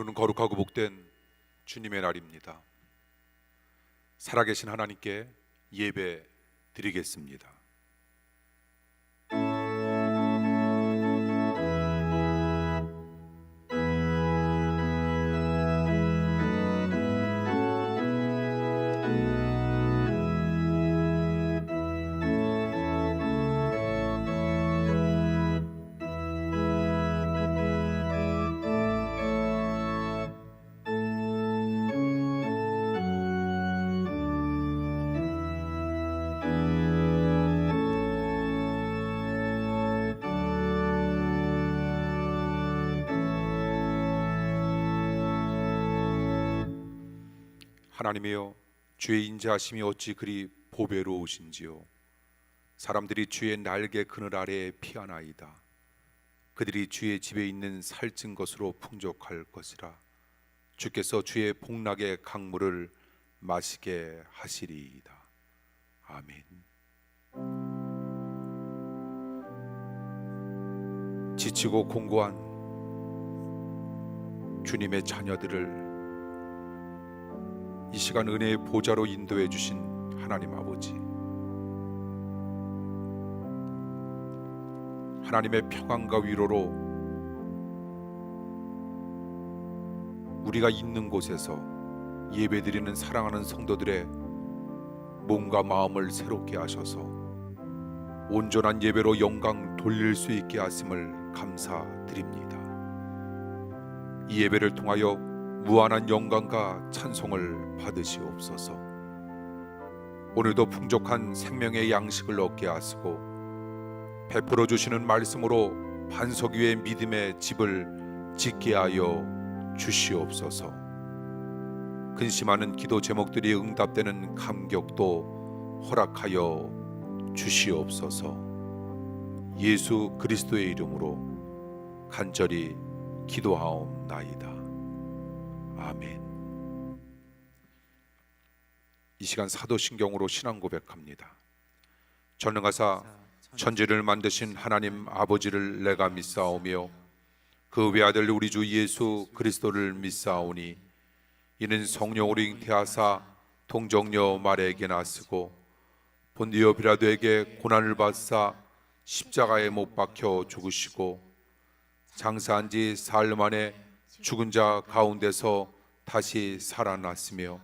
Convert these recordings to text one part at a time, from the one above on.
오늘은 거룩하고 복된 주님의 날입니다. 살아계신 하나님께 예배 드리겠습니다. 하나님이여, 주의 인자하심이 어찌 그리 보배로우신지요. 사람들이 주의 날개 그늘 아래에 피하나이다. 그들이 주의 집에 있는 살찐 것으로 풍족할 것이라. 주께서 주의 복락의 강물을 마시게 하시리이다. 아멘. 지치고 공고한 주님의 자녀들을 이 시간 은혜의 보좌로 인도해 주신 하나님 아버지, 하나님의 평안과 위로로 우리가 있는 곳에서 예배드리는 사랑하는 성도들의 몸과 마음을 새롭게 하셔서 온전한 예배로 영광 돌릴 수 있게 하심을 감사드립니다. 이 예배를 통하여 무한한 영광과 찬송을 받으시옵소서. 오늘도 풍족한 생명의 양식을 얻게 하시고 베풀어 주시는 말씀으로 반석 위에 믿음의 집을 짓게 하여 주시옵소서. 근심하는 기도 제목들이 응답되는 감격도 허락하여 주시옵소서. 예수 그리스도의 이름으로 간절히 기도하옵나이다. 아멘. 이 시간 사도신경으로 신앙 고백합니다. 전능하사 천지를 만드신 하나님 아버지를 내가 믿사오며 그 외아들 우리 주 예수 그리스도를 믿사오니 이는 성령으로 잉태하사 동정녀 마리아에게 나시고 본디오 빌라도에게 고난을 받사 십자가에 못 박혀 죽으시고 장사한 지 사흘 만에 죽은 자 가운데서 다시 살아났으며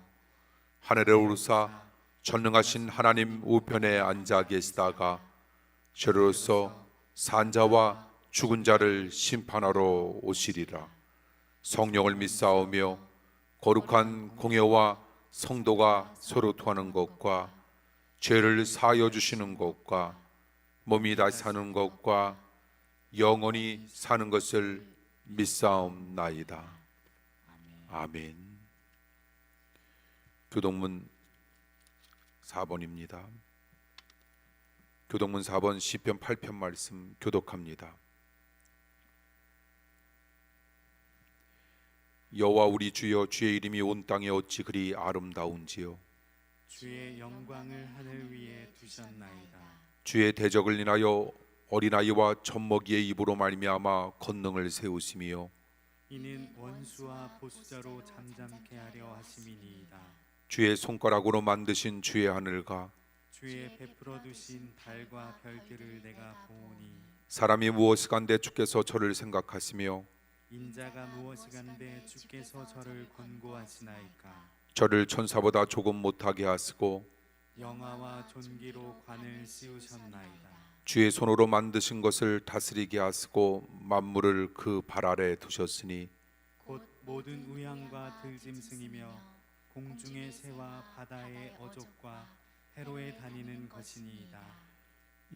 하늘에 오르사 전능하신 하나님 우편에 앉아 계시다가 저로서 산 자와 죽은 자를 심판하러 오시리라. 성령을 믿사오며 거룩한 공예와 성도가 서로 통하는 것과 죄를 사하여 주시는 것과 몸이 다시 사는 것과 영원히 사는 것을 믿사옵나이다. 아멘. 교동문 4번입니다. 교동문 4번 시편 8편 말씀 교독합니다. 여호와 우리 주여, 주의 이름이 온 땅에 어찌 그리 아름다운지요. 주의 영광을 하늘 위에 두셨나이다. 주의 대적을 인하여 어린아이와 젖먹이의 입으로 말미암아 권능을 세우시며 이는 원수와 보수자로 잠잠케 하려 하심이니이다. 주의 손가락으로 만드신 주의 하늘과 주의 베풀어 두신 달과 별들을 내가 보오니 사람이 무엇이간데 주께서 저를 생각하시며 인자가 무엇이간데 주께서 저를 권고하시나이까. 저를 천사보다 조금 못하게 하시고 영화와 존귀로 관을 씌우셨나이다. 주의 손으로 만드신 것을 다스리게 하시고 만물을 그 발 아래 두셨으니 곧 모든 우양과 들짐승이며 공중의 새와 바다의 어족과 해로에 다니는 것이니이다.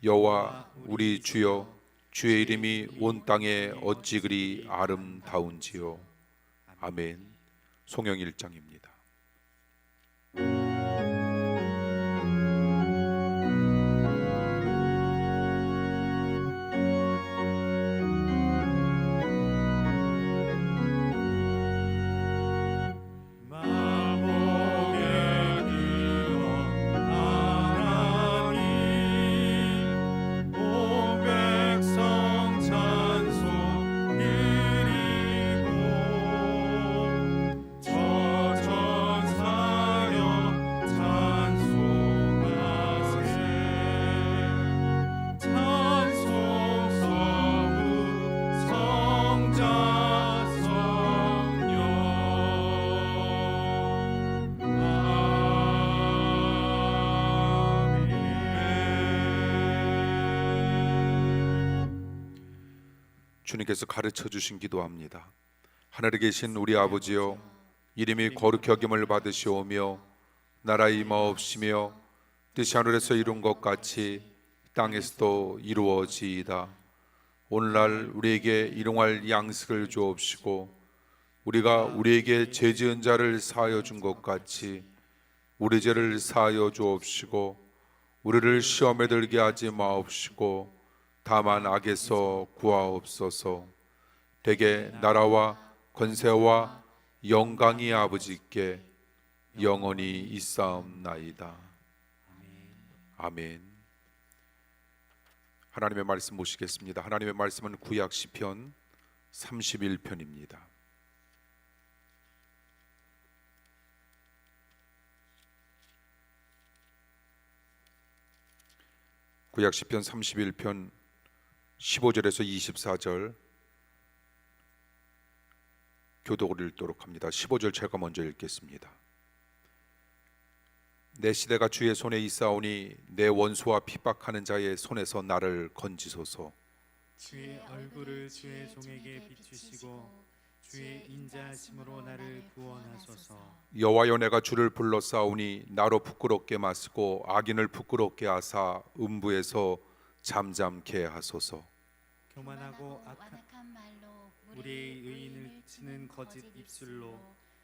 여호와 우리 주여, 주의 이름이 온 땅에 어찌 그리 아름다운지요. 아멘. 송영 1장입니다. 주님께서 가르쳐 주신 기도합니다. 하늘에 계신 우리 아버지여, 이름이 거룩히 여김을 받으시오며 나라의 임하옵시며 뜻이 하늘에서 이룬 것 같이 땅에서도 이루어지이다. 오늘날 우리에게 일용할 양식을 주옵시고 우리가 우리에게 죄 지은 자를 사하여 준 것 같이 우리 죄를 사하여 주옵시고 우리를 시험에 들게 하지 마옵시고 다만 악에서 구하옵소서. 대개 나라와 권세와 영광이 아버지께 영원히 있사옵나이다. 아멘. 하나님의 말씀 모시겠습니다. 하나님의 말씀은 구약 시편 31편입니다. 구약 시편 31편 15절에서 24절 교독을 읽도록 합니다. 15절 제가 먼저 읽겠습니다. 내 시대가 주의 손에 있사오니 내 원수와 핍박하는 자의 손에서 나를 건지소서. 주의 얼굴을 주의 종에게 비추시고 주의 인자하심으로 나를 구원하소서. 여호와여, 내가 주를 불러싸우니 나로 부끄럽게 마시고 악인을 부끄럽게 하사 음부에서 잠잠케 하소서. 교만하고 악한 말로 우리의 의인을 치는 거짓 입술로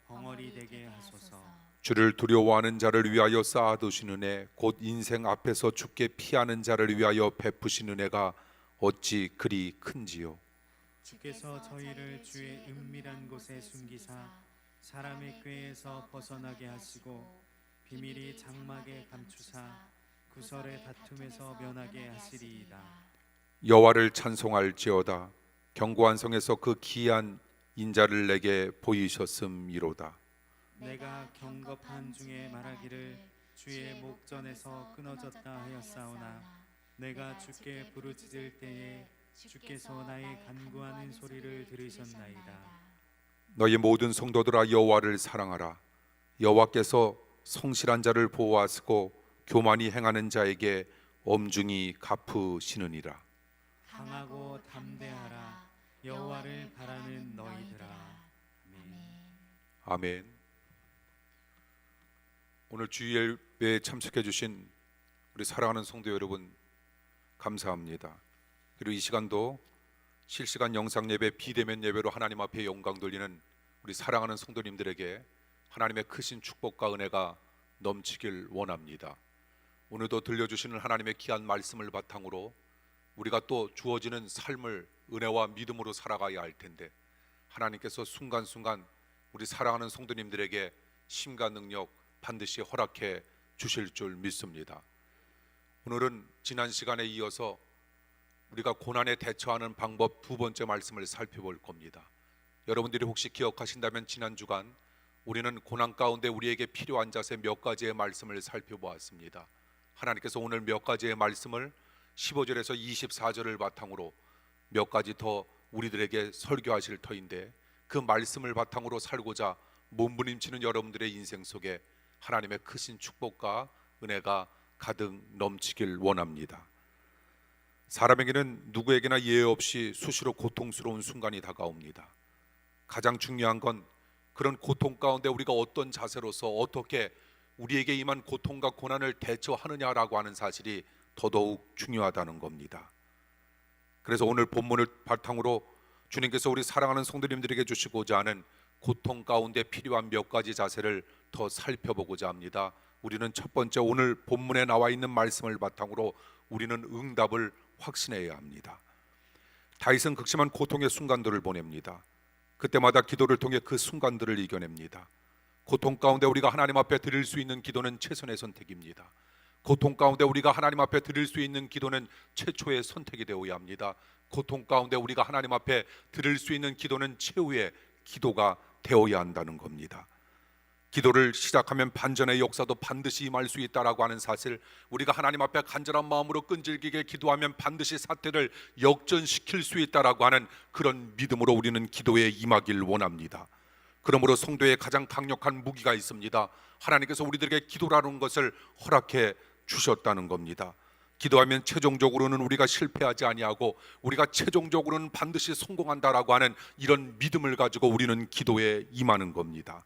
벙어리 되게 하소서. 주를 두려워하는 자를 위하여 쌓아두신 은혜, 곧 인생 앞에서 주께 피하는 자를 위하여 베푸신 은혜가 어찌 그리 큰지요. 주께서 저희를 주의 은밀한 곳에 숨기사 사람의 꾀에서 벗어나게 하시고 비밀이 장막에 감추사 구설의 다툼에서 면하게 하시리이다. 여호와를 찬송할지어다. 견고한 성에서 그 기이한 인자를 내게 보이셨음이로다. 내가 경겁한 중에 말하기를 주의 목전에서 끊어졌다 하였사오나 내가 주께 부르짖을 때에 주께서 나의 간구하는 소리를 들으셨나이다. 너희 모든 성도들아, 여호와를 사랑하라. 여호와께서 성실한 자를 보호하시고 교만히 행하는 자에게 엄중히 갚으시느니라. 강하고 담대하라. 여호와를 바라는 너희들아. 아멘. 오늘 주일 예배에 참석해 주신 우리 사랑하는 성도 여러분, 감사합니다. 그리고 이 시간도 실시간 영상 예배, 비대면 예배로 하나님 앞에 영광 돌리는 우리 사랑하는 성도님들에게 하나님의 크신 축복과 은혜가 넘치길 원합니다. 오늘도 들려주시는 하나님의 귀한 말씀을 바탕으로 우리가 또 주어지는 삶을 은혜와 믿음으로 살아가야 할 텐데, 하나님께서 순간순간 우리 사랑하는 성도님들에게 힘과 능력 반드시 허락해 주실 줄 믿습니다. 오늘은 지난 시간에 이어서 우리가 고난에 대처하는 방법 두 번째 말씀을 살펴볼 겁니다. 여러분들이 혹시 기억하신다면 지난 주간 우리는 고난 가운데 우리에게 필요한 자세 몇 가지의 말씀을 살펴보았습니다. 하나님께서 오늘 몇 가지의 말씀을 15절에서 24절을 바탕으로 몇 가지 더 우리들에게 설교하실 터인데, 그 말씀을 바탕으로 살고자 몸부림치는 여러분들의 인생 속에 하나님의 크신 축복과 은혜가 가득 넘치길 원합니다. 사람에게는 누구에게나 예외 없이 수시로 고통스러운 순간이 다가옵니다. 가장 중요한 건 그런 고통 가운데 우리가 어떤 자세로서 어떻게 우리에게 임한 고통과 고난을 대처하느냐라고 하는 사실이 더더욱 중요하다는 겁니다. 그래서 오늘 본문을 바탕으로 주님께서 우리 사랑하는 성도님들에게 주시고자 하는 고통 가운데 필요한 몇 가지 자세를 더 살펴보고자 합니다. 우리는 첫 번째, 오늘 본문에 나와 있는 말씀을 바탕으로 우리는 응답을 확신해야 합니다. 다윗은 극심한 고통의 순간들을 보냅니다. 그때마다 기도를 통해 그 순간들을 이겨냅니다. 고통 가운데 우리가 하나님 앞에 드릴 수 있는 기도는 최선의 선택입니다. 고통 가운데 우리가 하나님 앞에 드릴 수 있는 기도는 최초의 선택이 되어야 합니다. 고통 가운데 우리가 하나님 앞에 드릴 수 있는 기도는 최후의 기도가 되어야 한다는 겁니다. 기도를 시작하면 반전의 역사도 반드시 임할 수 있다라고 하는 사실, 우리가 하나님 앞에 간절한 마음으로 끈질기게 기도하면 반드시 사태를 역전시킬 수 있다라고 하는 그런 믿음으로 우리는 기도에 임하길 원합니다. 그러므로 성도의 가장 강력한 무기가 있습니다. 하나님께서 우리들에게 기도라는 것을 허락해 주셨다는 겁니다. 기도하면 최종적으로는 우리가 실패하지 아니하고 우리가 최종적으로는 반드시 성공한다라고 하는 이런 믿음을 가지고 우리는 기도에 임하는 겁니다.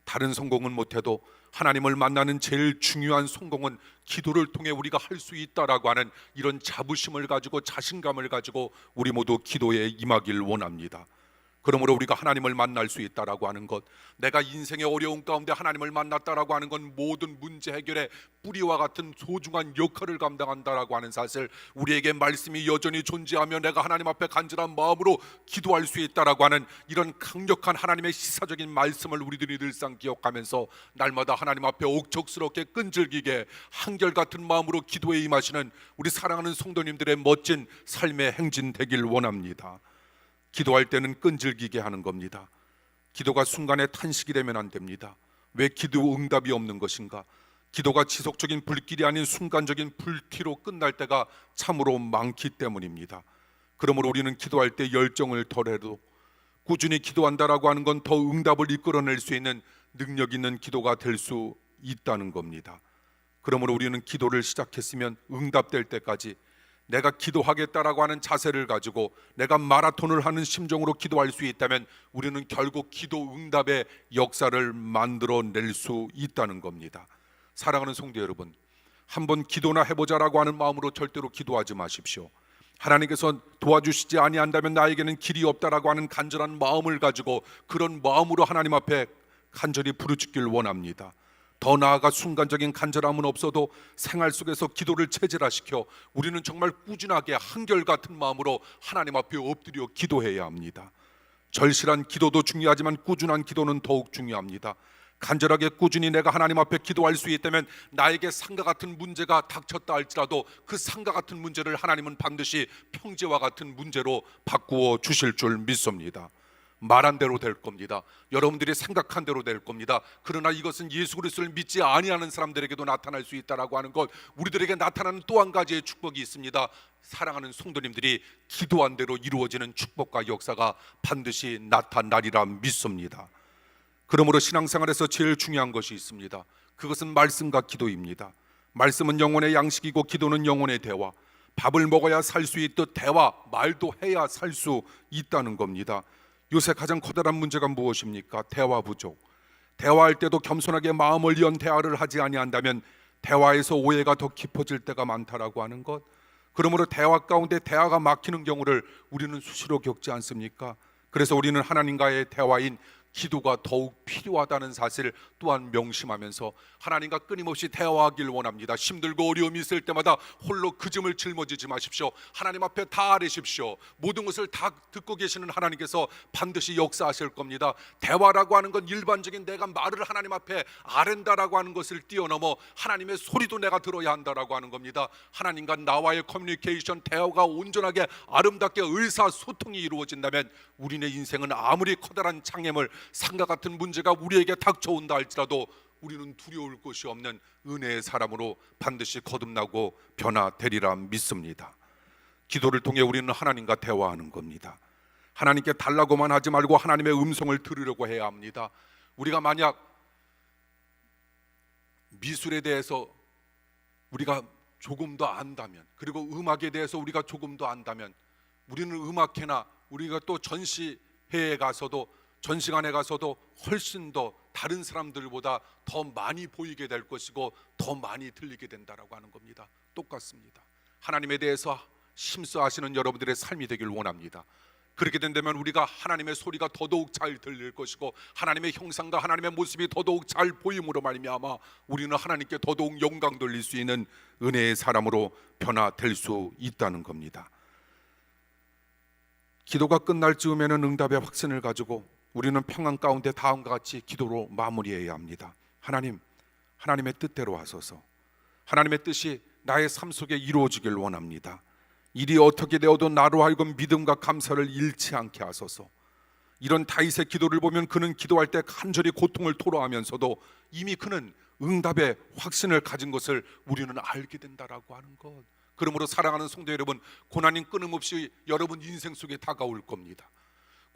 다른 성공은 못해도 하나님을 만나는 제일 중요한 성공은 기도를 통해 우리가 할 수 있다라고 하는 이런 자부심을 가지고 자신감을 가지고 우리 모두 기도에 임하길 원합니다. 그러므로 우리가 하나님을 만날 수 있다라고 하는 것, 내가 인생의 어려움 가운데 하나님을 만났다라고 하는 건 모든 문제 해결의 뿌리와 같은 소중한 역할을 감당한다라고 하는 사실, 우리에게 말씀이 여전히 존재하며 내가 하나님 앞에 간절한 마음으로 기도할 수 있다라고 하는 이런 강력한 하나님의 시사적인 말씀을 우리들이 늘상 기억하면서 날마다 하나님 앞에 옥적스럽게 끈질기게 한결같은 마음으로 기도에 임하시는 우리 사랑하는 성도님들의 멋진 삶의 행진 되길 원합니다. 기도할 때는 끈질기게 하는 겁니다. 기도가 순간의 탄식이 되면 안 됩니다. 왜 기도 응답이 없는 것인가? 기도가 지속적인 불길이 아닌 순간적인 불티로 끝날 때가 참으로 많기 때문입니다. 그러므로 우리는 기도할 때 열정을 덜해도 꾸준히 기도한다라고 하는 건 더 응답을 이끌어낼 수 있는 능력 있는 기도가 될 수 있다는 겁니다. 그러므로 우리는 기도를 시작했으면 응답될 때까지 내가 기도하겠다라고 하는 자세를 가지고 내가 마라톤을 하는 심정으로 기도할 수 있다면 우리는 결국 기도 응답의 역사를 만들어낼 수 있다는 겁니다. 사랑하는 성도 여러분, 한번 기도나 해보자라고 하는 마음으로 절대로 기도하지 마십시오. 하나님께서 도와주시지 아니한다면 나에게는 길이 없다라고 하는 간절한 마음을 가지고 그런 마음으로 하나님 앞에 간절히 부르짖길 원합니다. 더 나아가 순간적인 간절함은 없어도 생활 속에서 기도를 체질화시켜 우리는 정말 꾸준하게 한결같은 마음으로 하나님 앞에 엎드려 기도해야 합니다. 절실한 기도도 중요하지만 꾸준한 기도는 더욱 중요합니다. 간절하게 꾸준히 내가 하나님 앞에 기도할 수 있다면 나에게 상과 같은 문제가 닥쳤다 할지라도 그 상과 같은 문제를 하나님은 반드시 평지와 같은 문제로 바꾸어 주실 줄 믿습니다. 말한 대로 될 겁니다. 여러분들이 생각한 대로 될 겁니다. 그러나 이것은 예수 그리스도를 믿지 아니하는 사람들에게도 나타날 수 있다라고 하는 것, 우리들에게 나타나는 또 한 가지의 축복이 있습니다. 사랑하는 성도님들이 기도한 대로 이루어지는 축복과 역사가 반드시 나타나리라 믿습니다. 그러므로 신앙생활에서 제일 중요한 것이 있습니다. 그것은 말씀과 기도입니다. 말씀은 영혼의 양식이고 기도는 영혼의 대화. 밥을 먹어야 살 수 있듯 대화, 말도 해야 살 수 있다는 겁니다. 요새 가장 커다란 문제가 무엇입니까? 대화 부족. 대화할 때도 겸손하게 마음을 연 대화를 하지 아니한다면 대화에서 오해가 더 깊어질 때가 많다라고 하는 것. 그러므로 대화 가운데 대화가 막히는 경우를 우리는 수시로 겪지 않습니까? 그래서 우리는 하나님과의 대화인 기도가 더욱 필요하다는 사실 또한 명심하면서 하나님과 끊임없이 대화하길 원합니다. 힘들고 어려움이 있을 때마다 홀로 그 짐을 짊어지지 마십시오. 하나님 앞에 다 아뢰십시오. 모든 것을 다 듣고 계시는 하나님께서 반드시 역사하실 겁니다. 대화라고 하는 건 일반적인 내가 말을 하나님 앞에 아랜다라고 하는 것을 뛰어넘어 하나님의 소리도 내가 들어야 한다라고 하는 겁니다. 하나님과 나와의 커뮤니케이션, 대화가 온전하게 아름답게 의사소통이 이루어진다면 우리의 인생은 아무리 커다란 장애물, 상과 같은 문제가 우리에게 닥쳐온다 할지라도 우리는 두려울 것이 없는 은혜의 사람으로 반드시 거듭나고 변화되리라 믿습니다. 기도를 통해 우리는 하나님과 대화하는 겁니다. 하나님께 달라고만 하지 말고 하나님의 음성을 들으려고 해야 합니다. 우리가 만약 미술에 대해서 우리가 조금 더 안다면, 그리고 음악에 대해서 우리가 조금 더 안다면 우리는 음악회나 우리가 또 전시회에 가서도 전시관에 가서도 훨씬 더 다른 사람들보다 더 많이 보이게 될 것이고 더 많이 들리게 된다라고 하는 겁니다. 똑같습니다. 하나님에 대해서 힘써 하시는 여러분들의 삶이 되길 원합니다. 그렇게 된다면 우리가 하나님의 소리가 더더욱 잘 들릴 것이고 하나님의 형상과 하나님의 모습이 더더욱 잘 보임으로 말미암아 우리는 하나님께 더더욱 영광 돌릴 수 있는 은혜의 사람으로 변화될 수 있다는 겁니다. 기도가 끝날 즈음에는 응답의 확신을 가지고 우리는 평안 가운데 다음과 같이 기도로 마무리해야 합니다. 하나님, 하나님의 뜻대로 하소서. 하나님의 뜻이 나의 삶 속에 이루어지길 원합니다. 일이 어떻게 되어도 나로 하여금 믿음과 감사를 잃지 않게 하소서. 이런 다윗의 기도를 보면 그는 기도할 때 간절히 고통을 토로하면서도 이미 그는 응답의 확신을 가진 것을 우리는 알게 된다라고 하는 것. 그러므로 사랑하는 성도 여러분, 고난이 끊임없이 여러분 인생 속에 다가올 겁니다.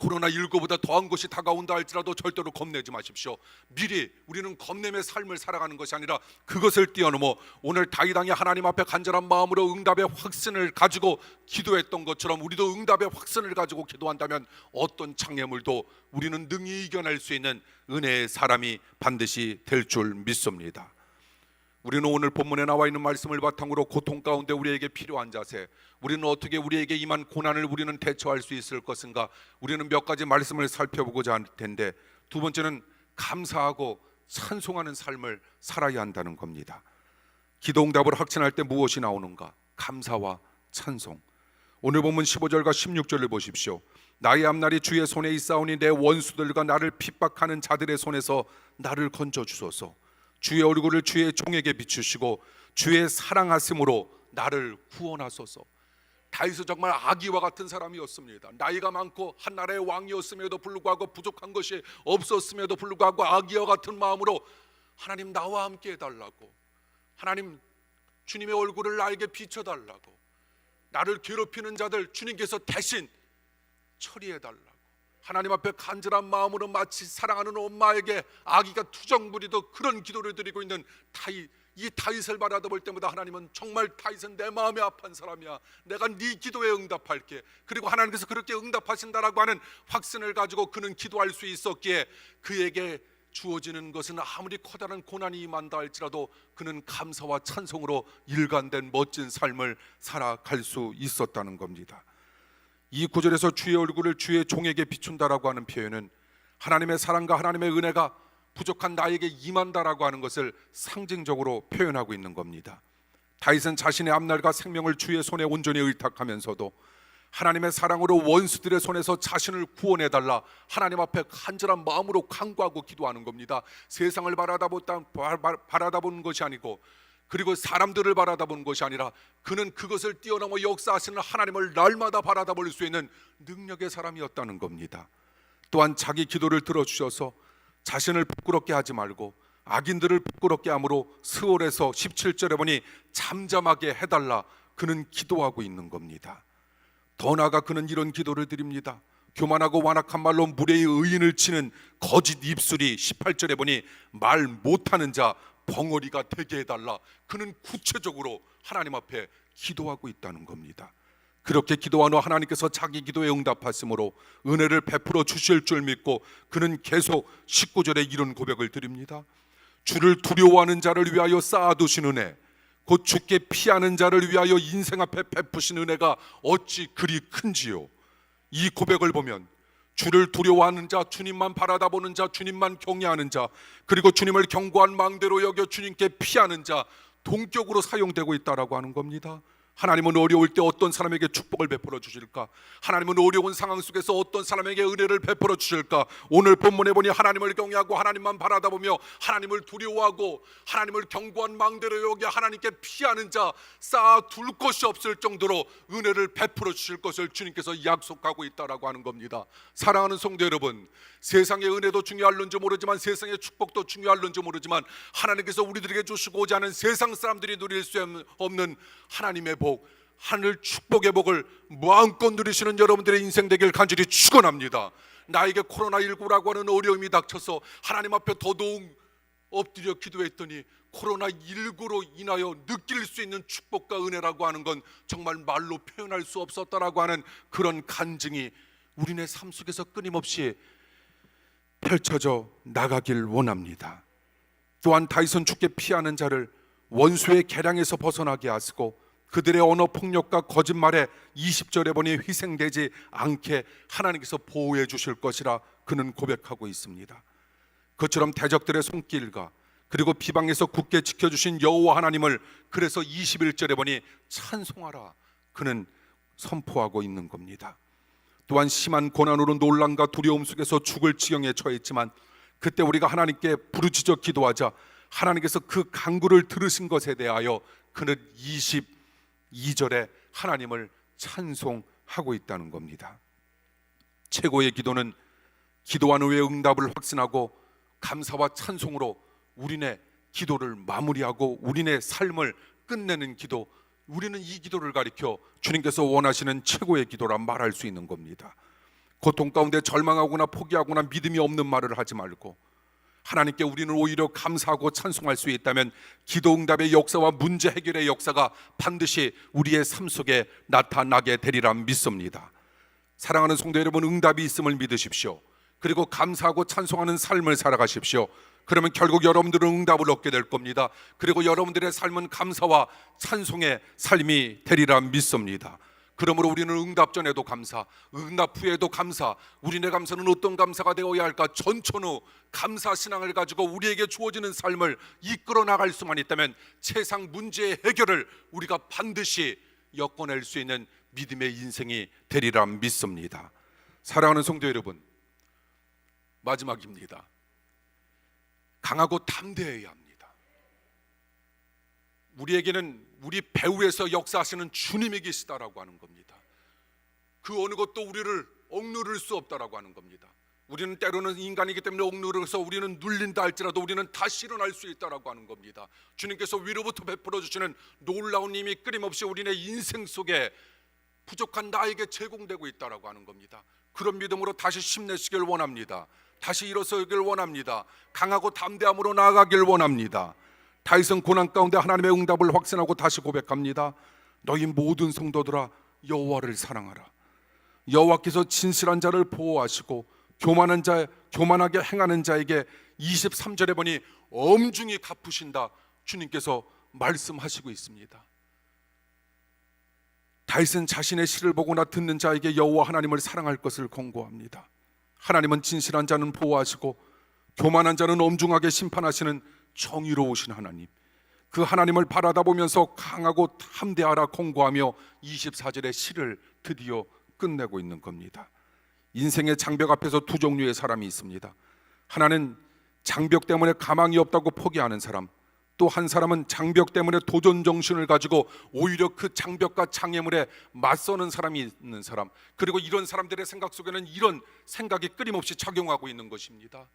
코로나19보다 더한 것이 다가온다 할지라도 절대로 겁내지 마십시오. 미리 우리는 겁냄의 삶을 살아가는 것이 아니라 그것을 뛰어넘어 오늘 다윗 왕이 하나님 앞에 간절한 마음으로 응답의 확신을 가지고 기도했던 것처럼 우리도 응답의 확신을 가지고 기도한다면 어떤 장애물도 우리는 능히 이겨낼 수 있는 은혜의 사람이 반드시 될 줄 믿습니다. 우리는 오늘 본문에 나와 있는 말씀을 바탕으로 고통 가운데 우리에게 필요한 자세, 우리는 어떻게 우리에게 임한 고난을 우리는 대처할 수 있을 것인가, 우리는 몇 가지 말씀을 살펴보고자 할 텐데, 두 번째는 감사하고 찬송하는 삶을 살아야 한다는 겁니다. 기도 응답을 확신할 때 무엇이 나오는가? 감사와 찬송. 오늘 본문 15절과 16절을 보십시오. 나의 앞날이 주의 손에 있사오니 내 원수들과 나를 핍박하는 자들의 손에서 나를 건져 주소서. 주의 얼굴을 주의 종에게 비추시고 주의 사랑하심으로 나를 구원하소서. 다윗은 정말 아기와 같은 사람이었습니다. 나이가 많고 한 나라의 왕이었음에도 불구하고 부족한 것이 없었음에도 불구하고 아기와 같은 마음으로 하나님 나와 함께 해달라고, 하나님 주님의 얼굴을 나에게 비춰달라고, 나를 괴롭히는 자들 주님께서 대신 처리해달라고 하나님 앞에 간절한 마음으로 마치 사랑하는 엄마에게 아기가 투정 부리듯 그런 기도를 드리고 있는 다윗. 이 다윗을 바라볼 때마다 하나님은 정말 다윗은 내 마음에 아픈 사람이야, 내가 네 기도에 응답할게, 그리고 하나님께서 그렇게 응답하신다라고 하는 확신을 가지고 그는 기도할 수 있었기에 그에게 주어지는 것은 아무리 커다란 고난이 임한다 할지라도 그는 감사와 찬송으로 일관된 멋진 삶을 살아갈 수 있었다는 겁니다. 이 구절에서 주의 얼굴을 주의 종에게 비춘다라고 하는 표현은 하나님의 사랑과 하나님의 은혜가 부족한 나에게 임한다라고 하는 것을 상징적으로 표현하고 있는 겁니다. 다윗은 자신의 앞날과 생명을 주의 손에 온전히 의탁하면서도 하나님의 사랑으로 원수들의 손에서 자신을 구원해달라 하나님 앞에 간절한 마음으로 간구하고 기도하는 겁니다. 세상을 바라다보는 것이 아니고, 그리고 사람들을 바라다보는 것이 아니라 그는 그것을 뛰어넘어 역사하시는 하나님을 날마다 바라다볼 수 있는 능력의 사람이었다는 겁니다. 또한 자기 기도를 들어주셔서 자신을 부끄럽게 하지 말고 악인들을 부끄럽게 함으로 스월에서 17절에 보니 잠잠하게 해달라 그는 기도하고 있는 겁니다. 더 나아가 그는 이런 기도를 드립니다. 교만하고 완악한 말로 무례히 의인을 치는 거짓 입술이 18절에 보니 말 못하는 자 벙어리가 되게 해달라. 그는 구체적으로 하나님 앞에 기도하고 있다는 겁니다. 그렇게 기도한 후 하나님께서 자기 기도에 응답하심으로 은혜를 베풀어 주실 줄 믿고 그는 계속 19절에 이런 고백을 드립니다. 주를 두려워하는 자를 위하여 쌓아두신 은혜, 곧 주께 피하는 자를 위하여 인생 앞에 베푸신 은혜가 어찌 그리 큰지요. 이 고백을 보면 주를 두려워하는 자, 주님만 바라다보는 자, 주님만 경외하는 자, 그리고 주님을 견고한 망대로 여겨 주님께 피하는 자, 동격으로 사용되고 있다라고 하는 겁니다. 하나님은 어려울 때 어떤 사람에게 축복을 베풀어 주실까? 하나님은 어려운 상황 속에서 어떤 사람에게 은혜를 베풀어 주실까? 오늘 본문에 보니 하나님을 경외하고 하나님만 바라다보며 하나님을 두려워하고 하나님을 견고한 망대로 여겨 하나님께 피하는 자 쌓아둘 것이 없을 정도로 은혜를 베풀어 주실 것을 주님께서 약속하고 있다라고 하는 겁니다. 사랑하는 성도 여러분, 세상의 은혜도 중요할는지 모르지만 세상의 축복도 중요할는지 모르지만 하나님께서 우리들에게 주시고자 하는 세상 사람들이 누릴 수 없는 하나님의 복, 하늘 축복의 복을 마음껏 누리시는 여러분들의 인생 되길 간절히 축원합니다. 나에게 코로나19라고 하는 어려움이 닥쳐서 하나님 앞에 더더욱 엎드려 기도했더니 코로나19로 인하여 느낄 수 있는 축복과 은혜라고 하는 건 정말 말로 표현할 수 없었다라고 하는 그런 간증이 우리네 삶 속에서 끊임없이 펼쳐져 나가길 원합니다. 또한 다윗은 주께 피하는 자를 원수의 계량에서 벗어나게 하시고 그들의 언어 폭력과 거짓말에 20절에 보니 희생되지 않게 하나님께서 보호해 주실 것이라 그는 고백하고 있습니다. 그처럼 대적들의 손길과 그리고 비방에서 굳게 지켜주신 여호와 하나님을 그래서 21절에 보니 찬송하라 그는 선포하고 있는 겁니다. 또한 심한 고난으로 논란과 두려움 속에서 죽을 지경에 처했지만 그때 우리가 하나님께 부르짖어 기도하자 하나님께서 그 간구를 들으신 것에 대하여 그는 22절에 하나님을 찬송하고 있다는 겁니다. 최고의 기도는 기도한 후에 응답을 확신하고 감사와 찬송으로 우리네 기도를 마무리하고 우리네 삶을 끝내는 기도, 우리는 이 기도를 가리켜 주님께서 원하시는 최고의 기도라 말할 수 있는 겁니다. 고통 가운데 절망하거나 포기하거나 믿음이 없는 말을 하지 말고 하나님께 우리는 오히려 감사하고 찬송할 수 있다면 기도 응답의 역사와 문제 해결의 역사가 반드시 우리의 삶 속에 나타나게 되리라 믿습니다. 사랑하는 성도 여러분, 응답이 있음을 믿으십시오. 그리고 감사하고 찬송하는 삶을 살아가십시오. 그러면 결국 여러분들은 응답을 얻게 될 겁니다. 그리고 여러분들의 삶은 감사와 찬송의 삶이 되리라 믿습니다. 그러므로 우리는 응답 전에도 감사, 응답 후에도 감사, 우리네 감사는 어떤 감사가 되어야 할까? 전천후 감사 신앙을 가지고 우리에게 주어지는 삶을 이끌어 나갈 수만 있다면 세상 문제의 해결을 우리가 반드시 엮어낼 수 있는 믿음의 인생이 되리라 믿습니다. 사랑하는 성도 여러분, 마지막입니다. 강하고 담대해야 합니다. 우리에게는 우리 배후에서 역사하시는 주님이 계시다라고 하는 겁니다. 그 어느 것도 우리를 억누를 수 없다라고 하는 겁니다. 우리는 때로는 인간이기 때문에 억누르서 우리는 눌린다 할지라도 우리는 다시 일어날 수 있다라고 하는 겁니다. 주님께서 위로부터 베풀어 주시는 놀라운 힘이 끊임없이 우리네 인생 속에 부족한 나에게 제공되고 있다라고 하는 겁니다. 그런 믿음으로 다시 힘내시길 원합니다. 다시 일어서길 원합니다. 강하고 담대함으로 나아가길 원합니다. 다윗은 고난 가운데 하나님의 응답을 확신하고 다시 고백합니다. 너희 모든 성도들아 여호와를 사랑하라. 여호와께서 진실한 자를 보호하시고 교만하게 행하는 자에게 23절에 보니 엄중히 갚으신다. 주님께서 말씀하시고 있습니다. 다윗은 자신의 시를 보거나 듣는 자에게 여호와 하나님을 사랑할 것을 권고합니다. 하나님은 진실한 자는 보호하시고 교만한 자는 엄중하게 심판하시는 정의로우신 하나님, 그 하나님을 바라다 보면서 강하고 담대하라 권고하며 24절의 시를 드디어 끝내고 있는 겁니다. 인생의 장벽 앞에서 두 종류의 사람이 있습니다. 하나는 장벽 때문에 가망이 없다고 포기하는 사람, 또 한 사람은 장벽 때문에 도전 정신을 가지고 오히려 그 장벽과 장애물에 맞서는 사람이 있는 사람, 그리고 이런 사람들의 생각 속에는 이런 생각이 끊임없이 작용하고 있는 것입니다.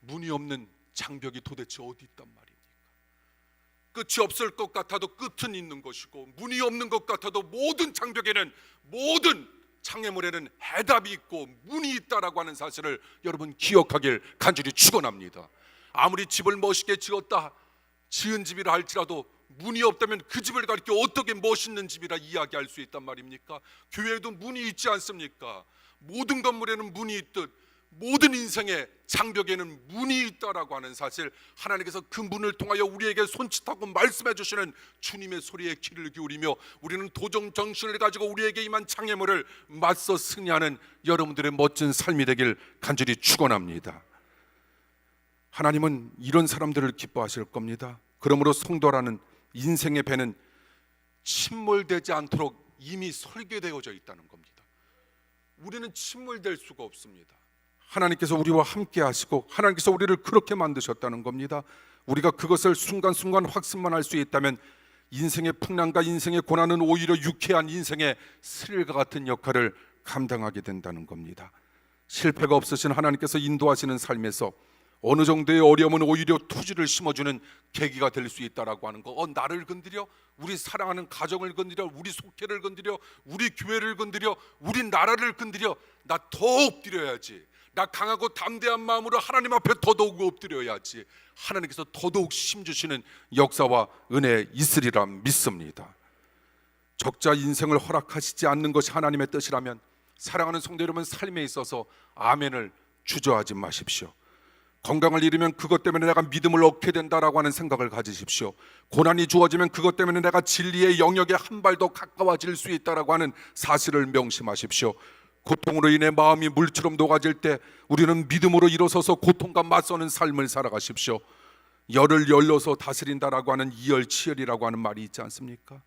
문이 없는 장벽이 도대체 어디 있단 말입니까? 끝이 없을 것 같아도 끝은 있는 것이고, 문이 없는 것 같아도 모든 장벽에는, 모든 장애물에는 해답이 있고 문이 있다라고 하는 사실을 여러분 기억하길 간절히 축원합니다. 아무리 집을 멋있게 지은 집이라 할지라도 문이 없다면 그 집을 가리켜 어떻게 멋있는 집이라 이야기할 수 있단 말입니까? 교회에도 문이 있지 않습니까? 모든 건물에는 문이 있듯 모든 인생의 장벽에는 문이 있다라고 하는 사실, 하나님께서 그 문을 통하여 우리에게 손짓하고 말씀해 주시는 주님의 소리에 귀를 기울이며 우리는 도전 정신을 가지고 우리에게 임한 장애물을 맞서 승리하는 여러분들의 멋진 삶이 되길 간절히 축원합니다. 하나님은 이런 사람들을 기뻐하실 겁니다. 그러므로 성도라는 인생의 배는 침몰되지 않도록 이미 설계되어져 있다는 겁니다. 우리는 침몰될 수가 없습니다. 하나님께서 우리와 함께 하시고 하나님께서 우리를 그렇게 만드셨다는 겁니다. 우리가 그것을 순간순간 확신만 할 수 있다면 인생의 풍랑과 인생의 고난은 오히려 유쾌한 인생의 스릴과 같은 역할을 감당하게 된다는 겁니다. 실패가 없으신 하나님께서 인도하시는 삶에서 어느 정도의 어려움은 오히려 투지를 심어주는 계기가 될 수 있다라고 하는 거. 나를 건드려, 우리 사랑하는 가정을 건드려, 우리 속회를 건드려, 우리 교회를 건드려, 우리 나라를 건드려. 나 더 엎드려야지. 나 강하고 담대한 마음으로 하나님 앞에 더더욱 엎드려야지. 하나님께서 더더욱 힘주시는 역사와 은혜 있으리라 믿습니다. 적자 인생을 허락하시지 않는 것이 하나님의 뜻이라면 사랑하는 성도 여러분, 삶에 있어서 아멘을 주저하지 마십시오. 건강을 잃으면 그것 때문에 내가 믿음을 얻게 된다라고 하는 생각을 가지십시오. 고난이 주어지면 그것 때문에 내가 진리의 영역에 한 발 더 가까워질 수 있다라고 하는 사실을 명심하십시오. 고통으로 인해 마음이 물처럼 녹아질 때 우리는 믿음으로 일어서서 고통과 맞서는 삶을 살아가십시오. 열을 열러서 다스린다라고 하는 이열치열이라고 하는 말이 있지 않습니까?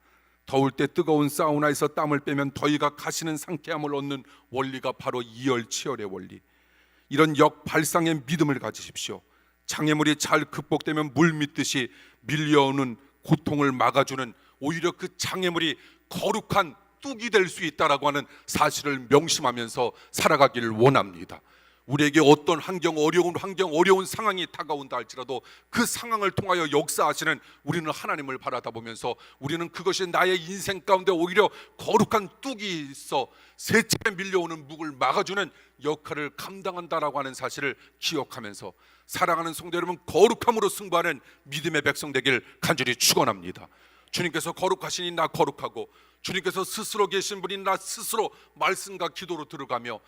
더울 때 뜨거운 사우나에서 땀을 빼면 더위가 가시는 상쾌함을 얻는 원리가 바로 이열치열의 원리. 이런 역발상의 믿음을 가지십시오. 장애물이 잘 극복되면 물 믿듯이 밀려오는 고통을 막아주는, 오히려 그 장애물이 거룩한 뚝이 될 수 있다라고 하는 사실을 명심하면서 살아가기를 원합니다. 우리에게 어떤 어려운 상황이 다가온다 할지라도 그 상황을 통하여 역사하시는 우리는 하나님을 바라다 보면서 우리는 그것이 나의 인생 가운데 오히려 거룩한 뚝이 있어 세 차례 밀려오는 묵을 막아주는 역할을 감당한다라고 하는 사실을 기억하면서 사랑하는 성도 여러분, 거룩함으로 승부하는 믿음의 백성 되길 간절히 축원합니다. 주님께서 거룩하시니 나 거룩하고, 주님께서 스스로 계신 분이 나 스스로 말씀과 기도로 들어가며,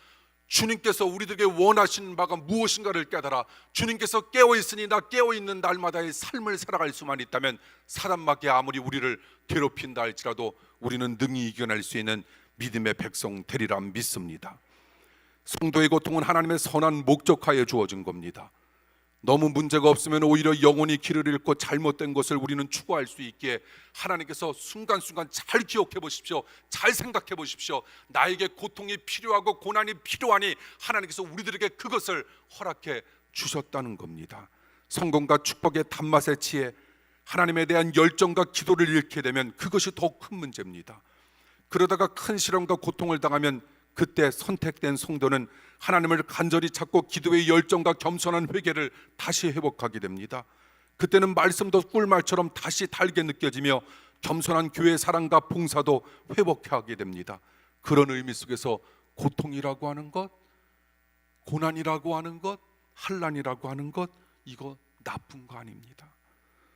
주님께서 우리들에게 원하시는 바가 무엇인가를 깨달아 주님께서 깨어있으니 나 깨어있는 날마다의 삶을 살아갈 수만 있다면 사람밖에 아무리 우리를 괴롭힌다 할지라도 우리는 능히 이겨낼 수 있는 믿음의 백성 되리라 믿습니다. 성도의 고통은 하나님의 선한 목적하에 주어진 겁니다. 너무 문제가 없으면 오히려 영혼이 길을 잃고 잘못된 것을 우리는 추구할 수 있기에 하나님께서 순간순간 잘 기억해 보십시오. 잘 생각해 보십시오. 나에게 고통이 필요하고 고난이 필요하니 하나님께서 우리들에게 그것을 허락해 주셨다는 겁니다. 성공과 축복의 단맛에 취해 하나님에 대한 열정과 기도를 잃게 되면 그것이 더 큰 문제입니다. 그러다가 큰 시련과 고통을 당하면 그때 선택된 성도는 하나님을 간절히 찾고 기도의 열정과 겸손한 회개를 다시 회복하게 됩니다. 그때는 말씀도 꿀말처럼 다시 달게 느껴지며 겸손한 교회의 사랑과 봉사도 회복하게 됩니다. 그런 의미 속에서 고통이라고 하는 것, 고난이라고 하는 것, 환난이라고 하는 것, 이거 나쁜 거 아닙니다.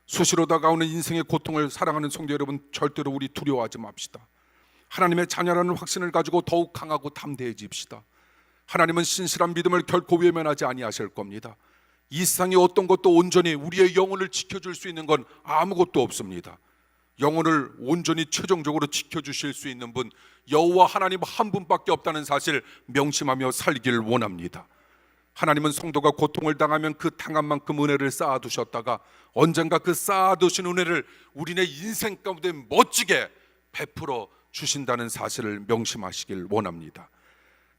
수시로 다가오는 인생의 고통을 사랑하는 성도 여러분, 절대로 우리 두려워하지 맙시다. 하나님의 자녀라는 확신을 가지고 더욱 강하고 담대해집시다. 하나님은 신실한 믿음을 결코 외면하지 아니하실 겁니다. 이 세상의 어떤 것도 온전히 우리의 영혼을 지켜줄 수 있는 건 아무것도 없습니다. 영혼을 온전히 최종적으로 지켜주실 수 있는 분 여호와 하나님 한 분밖에 없다는 사실 명심하며 살기를 원합니다. 하나님은 성도가 고통을 당하면 그 당한 만큼 은혜를 쌓아두셨다가 언젠가 그 쌓아두신 은혜를 우리네 인생 가운데 멋지게 베풀어 주신다는 사실을 명심하시길 원합니다.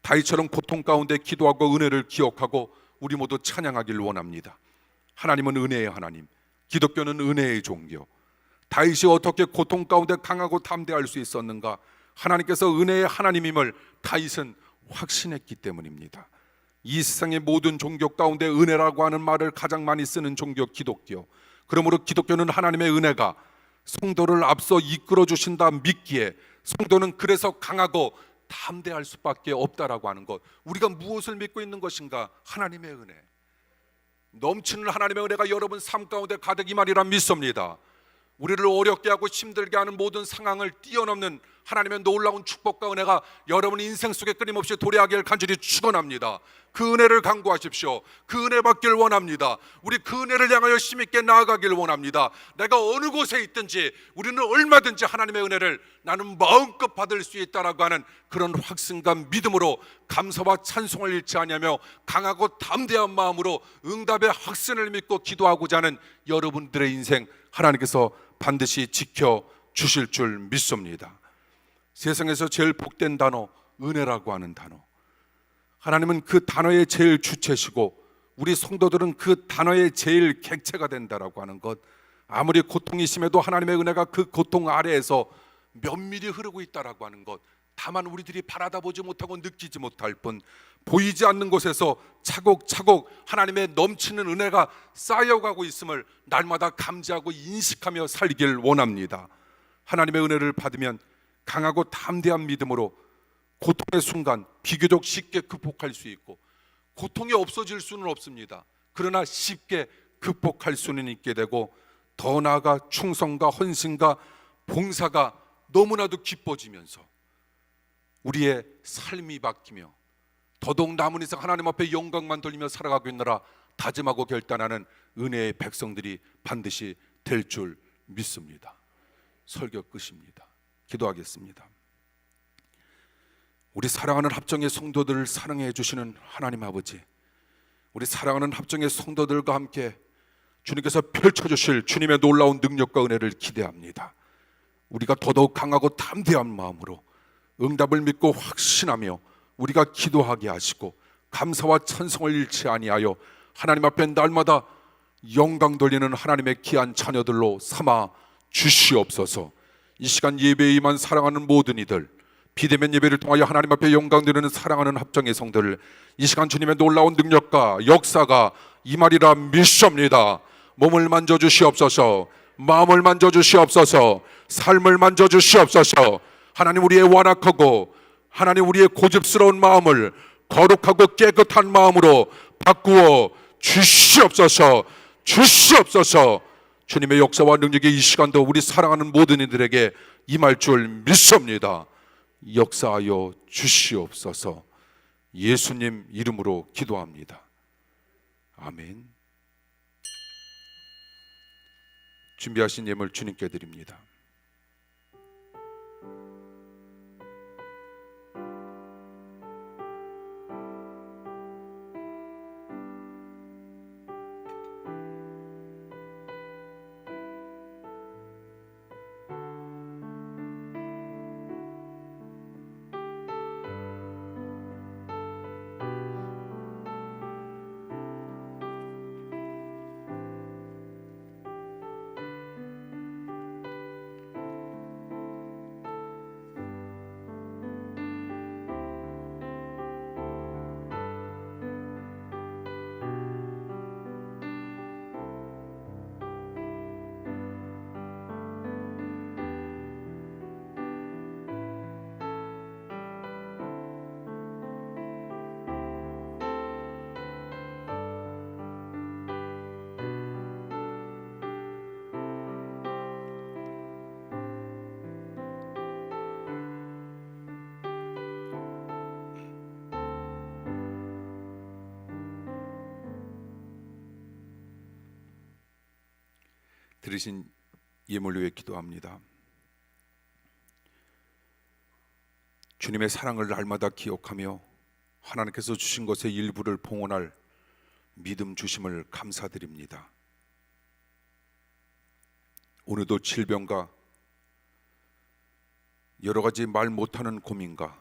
다윗처럼 고통 가운데 기도하고 은혜를 기억하고 우리 모두 찬양하길 원합니다. 하나님은 은혜의 하나님, 기독교는 은혜의 종교. 다윗이 어떻게 고통 가운데 강하고 담대할 수 있었는가? 하나님께서 은혜의 하나님임을 다윗은 확신했기 때문입니다. 이 세상의 모든 종교 가운데 은혜라고 하는 말을 가장 많이 쓰는 종교 기독교. 그러므로 기독교는 하나님의 은혜가 성도를 앞서 이끌어 주신다 믿기에 성도는 그래서 강하고 담대할 수밖에 없다라고 하는 것. 우리가 무엇을 믿고 있는 것인가? 하나님의 은혜, 넘치는 하나님의 은혜가 여러분 삶 가운데 가득 임하리라 믿습니다. 우리를 어렵게 하고 힘들게 하는 모든 상황을 뛰어넘는 하나님의 놀라운 축복과 은혜가 여러분 인생 속에 끊임없이 도래하기를 간절히 축원합니다. 그 은혜를 간구하십시오. 그 은혜 받길 원합니다. 우리 그 은혜를 향하여 힘있게 나아가길 원합니다. 내가 어느 곳에 있든지 우리는 얼마든지 하나님의 은혜를 나는 마음껏 받을 수 있다라고 하는 그런 확신과 믿음으로 감사와 찬송을 잃지 아니하며 강하고 담대한 마음으로 응답의 확신을 믿고 기도하고자 하는 여러분들의 인생 하나님께서 반드시 지켜주실 줄 믿습니다. 세상에서 제일 복된 단어 은혜라고 하는 단어, 하나님은 그 단어의 제일 주체시고 우리 성도들은 그 단어의 제일 객체가 된다라고 하는 것. 아무리 고통이 심해도 하나님의 은혜가 그 고통 아래에서 면밀히 흐르고 있다라고 하는 것, 다만 우리들이 바라다 보지 못하고 느끼지 못할 뿐 보이지 않는 곳에서 차곡차곡 하나님의 넘치는 은혜가 쌓여가고 있음을 날마다 감지하고 인식하며 살길 원합니다. 하나님의 은혜를 받으면 강하고 담대한 믿음으로 고통의 순간 비교적 쉽게 극복할 수 있고, 고통이 없어질 수는 없습니다. 그러나 쉽게 극복할 수는 있게 되고, 더 나아가 충성과 헌신과 봉사가 너무나도 기뻐지면서 우리의 삶이 바뀌며 더더욱 남은 인생 하나님 앞에 영광만 돌리며 살아가고 있느라 다짐하고 결단하는 은혜의 백성들이 반드시 될 줄 믿습니다. 설교 끝입니다. 기도하겠습니다. 우리 사랑하는 합정의 성도들을 사랑해 주시는 하나님 아버지, 우리 사랑하는 합정의 성도들과 함께 주님께서 펼쳐주실 주님의 놀라운 능력과 은혜를 기대합니다. 우리가 더더욱 강하고 담대한 마음으로 응답을 믿고 확신하며 우리가 기도하게 하시고 감사와 찬송을 잃지 아니하여 하나님 앞에 날마다 영광 돌리는 하나님의 귀한 자녀들로 삼아 주시옵소서. 이 시간 예배에 임한 사랑하는 모든 이들, 비대면 예배를 통하여 하나님 앞에 영광 드리는 사랑하는 합정의 성도들, 이 시간 주님의 놀라운 능력과 역사가 임하리라 믿습니다. 몸을 만져주시옵소서, 마음을 만져주시옵소서, 삶을 만져주시옵소서. 하나님, 우리의 완악하고 하나님 우리의 고집스러운 마음을 거룩하고 깨끗한 마음으로 바꾸어 주시옵소서. 주시옵소서. 주님의 역사와 능력이 이 시간도 우리 사랑하는 모든 이들에게 임할 줄 믿습니다. 역사하여 주시옵소서. 예수님 이름으로 기도합니다. 아멘. 준비하신 예물 주님께 드립니다. 들으신 예물을 위해 기도합니다. 주님의 사랑을 날마다 기억하며 하나님께서 주신 것의 일부를 봉헌할 믿음 주심을 감사드립니다. 오늘도 질병과 여러 가지 말 못하는 고민과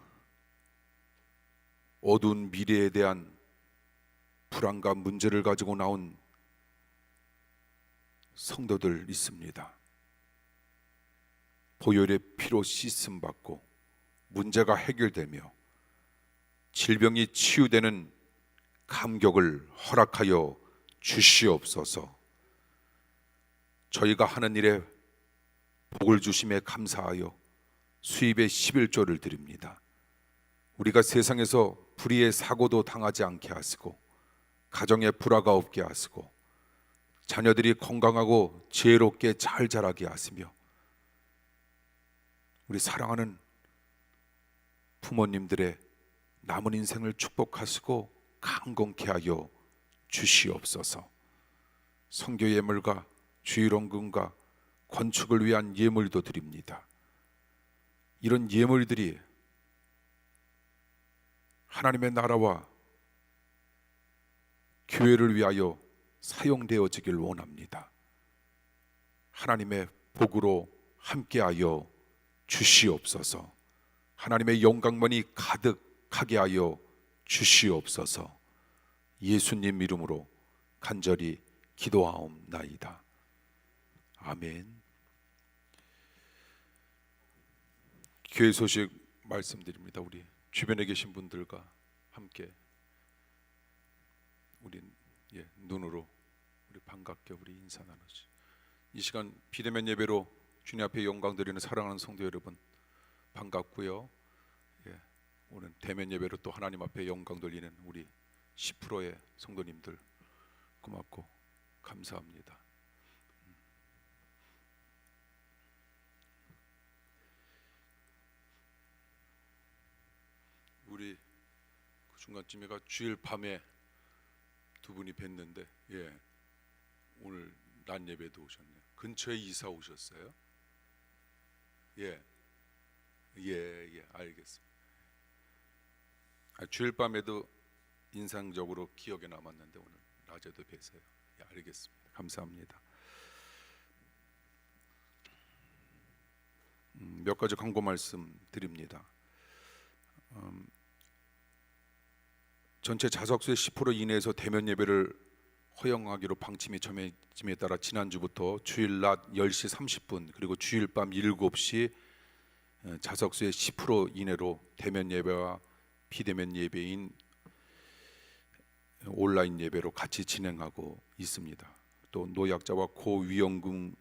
어두운 미래에 대한 불안과 문제를 가지고 나온 성도들 있습니다. 보혈의 피로 씻음 받고 문제가 해결되며 질병이 치유되는 감격을 허락하여 주시옵소서. 저희가 하는 일에 복을 주심에 감사하여 수입의 11조를 드립니다. 우리가 세상에서 불의의 사고도 당하지 않게 하시고 가정에 불화가 없게 하시고 자녀들이 건강하고 지혜롭게 잘 자라게 하시며 우리 사랑하는 부모님들의 남은 인생을 축복하시고 강건케 하여 주시옵소서. 선교 예물과 주일원금과 건축을 위한 예물도 드립니다. 이런 예물들이 하나님의 나라와 교회를 위하여 사용되어지길 원합니다. 하나님의 복으로 함께하여 주시옵소서. 하나님의 영광만이 가득하게 하여 주시옵소서. 예수님 이름으로 간절히 기도하옵나이다. 아멘. 교회 소식 말씀드립니다. 우리 주변에 계신 분들과 함께 우리 눈으로 우리 반갑게 우리 인사 나누지. 이 시간 비대면 예배로 주님 앞에 영광 드리는 사랑하는 성도 여러분 반갑고요. 오늘 대면 예배로 또 하나님 앞에 영광 돌리는 우리 10%의 성도님들 고맙고 감사합니다. 우리 그 중간쯤에가 주일 밤에 두 분이 뵀는데 오늘 낮 예배도 오셨네요. 근처에 이사 오셨어요? 예, 알겠습니다. 주일 밤에도 인상적으로 기억에 남았는데 오늘 낮에도 뵈세요. 알겠습니다. 감사합니다. 몇 가지 광고 말씀 드립니다. 전체 좌석수의 10% 이내에서 대면 예배를 허용하기로 방침이 정해짐에 따라 지난주부터 주일 낮 10시 30분 그리고 주일 밤 7시 자석수의 10% 이내로 대면 예배와 비대면 예배인 온라인 예배로 같이 진행하고 있습니다. 또 노약자와 고위험군에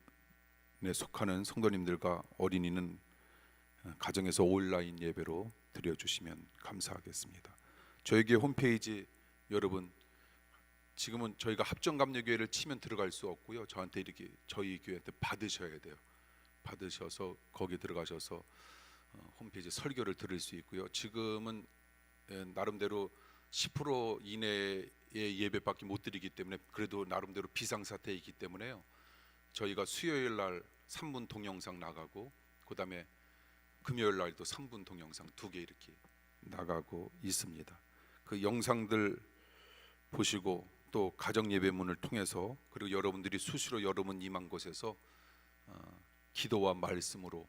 속하는 성도님들과 어린이는 가정에서 온라인 예배로 드려주시면 감사하겠습니다. 저에게 홈페이지 여러분 지금은 저희가 합정감리교회를 치면 들어갈 수 없고요. 저한테 이렇게 저희 교회한테 받으셔야 돼요. 받으셔서 거기 들어가셔서 홈페이지 설교를 들을 수 있고요. 지금은 나름대로 10% 이내의 예배밖에 못 드리기 때문에 그래도 나름대로 비상사태이기 때문에요. 저희가 수요일 날 3분 동영상 나가고 그다음에 금요일 날도 3분 동영상 2개 이렇게 나가고 있습니다. 그 영상들 보시고 또 가정 예배문을 통해서 그리고 여러분들이 수시로 여러분 임한 곳에서 기도와 말씀으로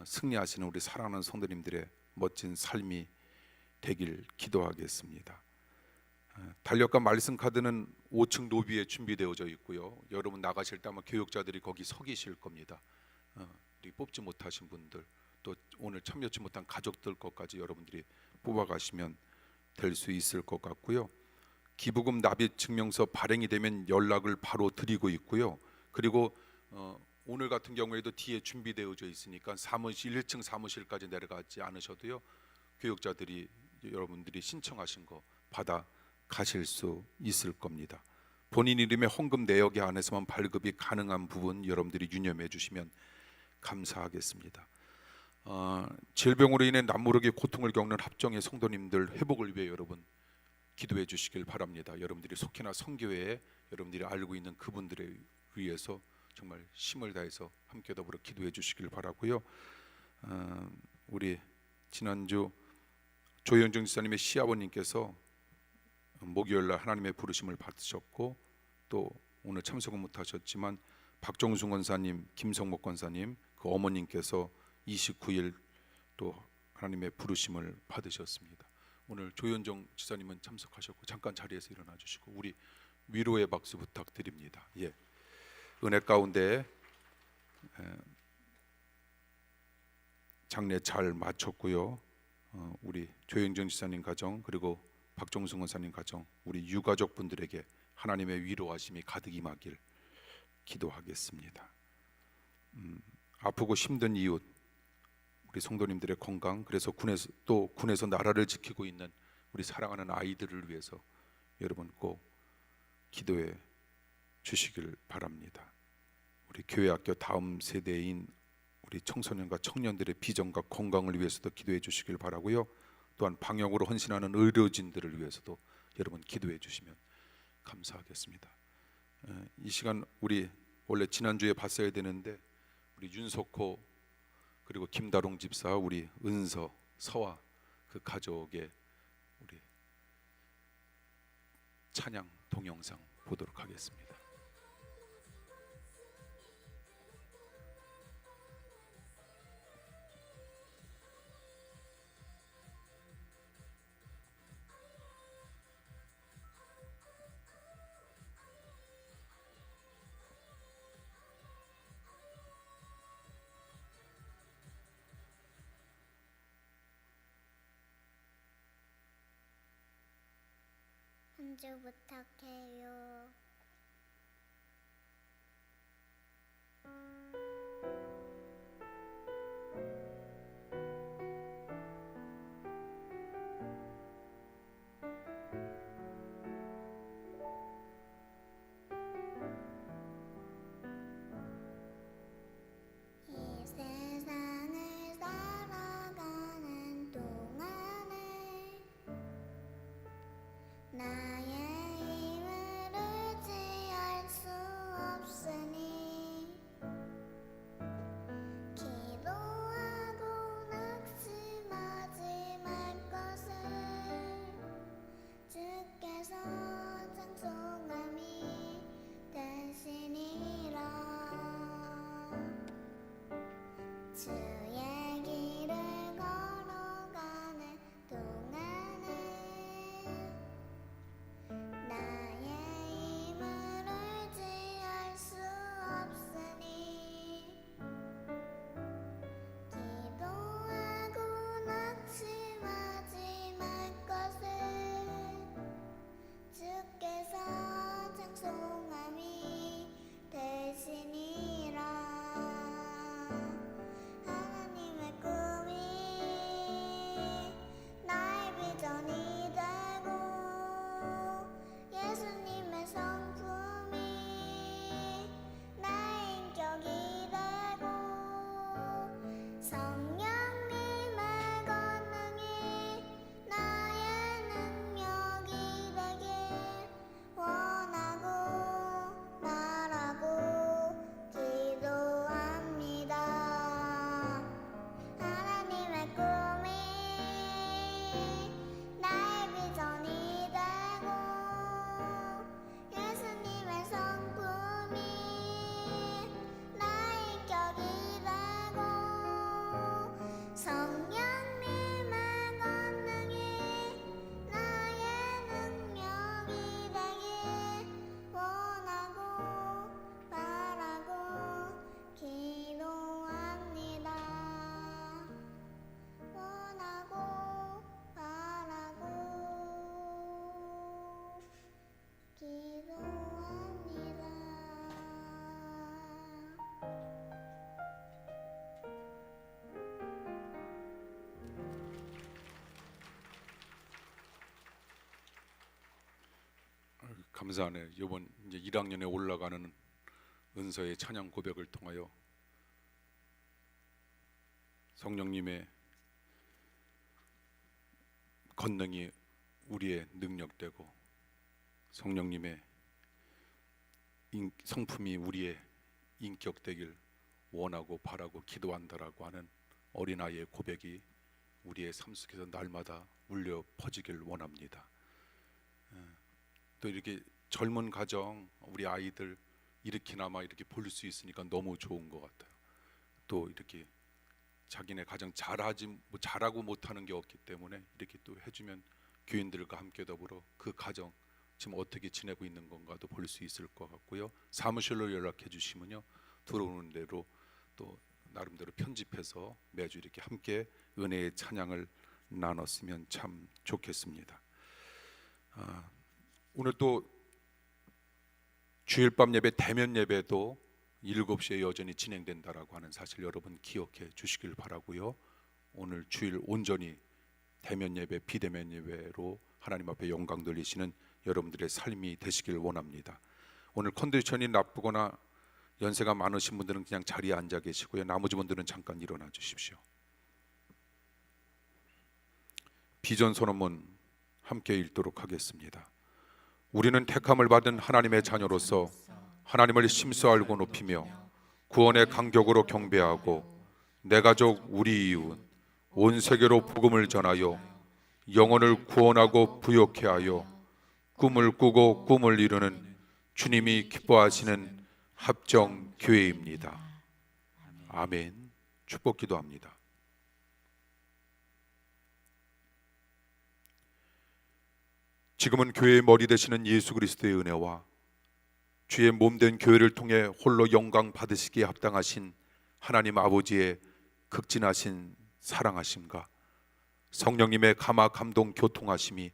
승리하시는 우리 사랑하는 성도님들의 멋진 삶이 되길 기도하겠습니다. 달력과 말씀 카드는 5층 로비에 준비되어져 있고요. 여러분 나가실 때 아마 교육자들이 거기 서 계실 겁니다. 뽑지 못하신 분들 또 오늘 참여치 못한 가족들 것까지 여러분들이 뽑아가시면 될 수 있을 것 같고요. 기부금 납입 증명서 발행이 되면 연락을 바로 드리고 있고요. 그리고 오늘 같은 경우에도 뒤에 준비되어져 있으니까 사무실 1층 사무실까지 내려가지 않으셔도요. 교육자들이 여러분들이 신청하신 거 받아 가실 수 있을 겁니다. 본인 이름의 헌금 내역에 한해서만 발급이 가능한 부분 여러분들이 유념해 주시면 감사하겠습니다. 질병으로 인해 남모르게 고통을 겪는 합정의 성도님들 회복을 위해 여러분 기도해 주시길 바랍니다. 여러분들이 속히나 성교회에 여러분들이 알고 있는 그분들을 위해서 정말 힘을 다해서 함께 더불어 기도해 주시길 바라고요. 우리 지난주 조현정 지사님의 시아버님께서 목요일 날 하나님의 부르심을 받으셨고 또 오늘 참석은 못하셨지만 박정순 권사님, 김성목 권사님 그 어머님께서 29일 또 하나님의 부르심을 받으셨습니다. 오늘 조현정 지사님은 참석하셨고 잠깐 자리에서 일어나 주시고 우리 위로의 박수 부탁드립니다. 예, 은혜 가운데 장례 잘 마쳤고요. 우리 조현정 지사님 가정 그리고 박정승 원사님 가정 우리 유가족 분들에게 하나님의 위로하심이 가득 임하길 기도하겠습니다. 아프고 힘든 이웃 우리 성도님들의 건강 그래서 군에서 나라를 지키고 있는 우리 사랑하는 아이들을 위해서 여러분 꼭 기도해 주시길 바랍니다. 우리 교회 학교 다음 세대인 우리 청소년과 청년들의 비전과 건강을 위해서도 기도해 주시길 바라고요. 또한 방역으로 헌신하는 의료진들을 위해서도 여러분 기도해 주시면 감사하겠습니다. 이 시간 우리 원래 지난주에 봤어야 되는데 우리 윤석호 그리고 김다롱 집사 우리 은서 서와 그 가족의 우리 찬양 동영상 보도록 하겠습니다. 한 주 부탁해요. 이 세상을 살아가는 동안에 나의 힘을 의지할 수 없으니 기도하고 낙심하지 말 것을 주께서 찬송함이 되시니라. 주의 길을 걸어가는 동안에 나의 힘을 의지할 수 없으니 기도하고 성령님의 권능이 나의 능력이 되길 원하고 바라고 기도합니다. 하나님의 꿈이 나의 비전이 되고 예수님의 성품이 나의 인격이 되고 성령님의 권능이 나의 능력이 되길 원하고 바라고 기도합니다. 원하고 바라고 기도합니다. 감사하네. 이번 이제 1학년에 올라가는 은서의 찬양 고백을 통하여 성령님의 권능이 우리의 능력되고 성령님의 성품이 우리의 인격되길 원하고 바라고 기도한다라고 하는 어린아이의 고백이 우리의 삶 속에서 날마다 울려 퍼지길 원합니다. 또 이렇게 젊은 가정 우리 아이들 이렇게나마 이렇게 볼 수 있으니까 너무 좋은 것 같아요. 또 이렇게 자기네 가정 잘하고 못하는 게 없기 때문에 이렇게 또 해주면 교인들과 함께 더불어 그 가정 지금 어떻게 지내고 있는 건가도 볼 수 있을 것 같고요. 사무실로 연락해 주시면요 들어오는 대로 또 나름대로 편집해서 매주 이렇게 함께 은혜의 찬양을 나눴으면 참 좋겠습니다. 오늘 또 주일밤 예배 대면 예배도 7시에 여전히 진행된다라고 하는 사실 여러분 기억해 주시길 바라고요. 오늘 주일 온전히 대면 예배, 비대면 예배로 하나님 앞에 영광 돌리시는 여러분들의 삶이 되시길 원합니다. 오늘 컨디션이 나쁘거나 연세가 많으신 분들은 그냥 자리에 앉아 계시고요. 나머지 분들은 잠깐 일어나 주십시오. 비전 선언문 함께 읽도록 하겠습니다. 우리는 택함을 받은 하나님의 자녀로서 하나님을 심수 알고 높이며 구원의 간격으로 경배하고 내 가족 우리 이웃 온 세계로 복음을 전하여 영혼을 구원하고 부욕케 하여 꿈을 꾸고 꿈을 이루는 주님이 기뻐하시는 합정 교회입니다. 아멘. 축복 기도합니다. 지금은 교회의 머리 되시는 예수 그리스도의 은혜와 주의 몸된 교회를 통해 홀로 영광 받으시기에 합당하신 하나님 아버지의 극진하신 사랑하심과 성령님의 감화 감동 교통하심이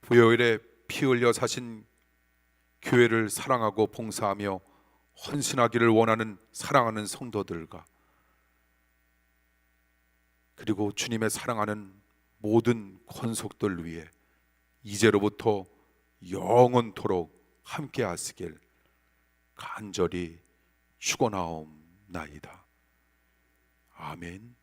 부요일에 피 흘려 사신 교회를 사랑하고 봉사하며 헌신하기를 원하는 사랑하는 성도들과 그리고 주님의 사랑하는 모든 권속들 위해 이제로부터 영원토록 함께 하시길 간절히 축원하옵나이다. 아멘.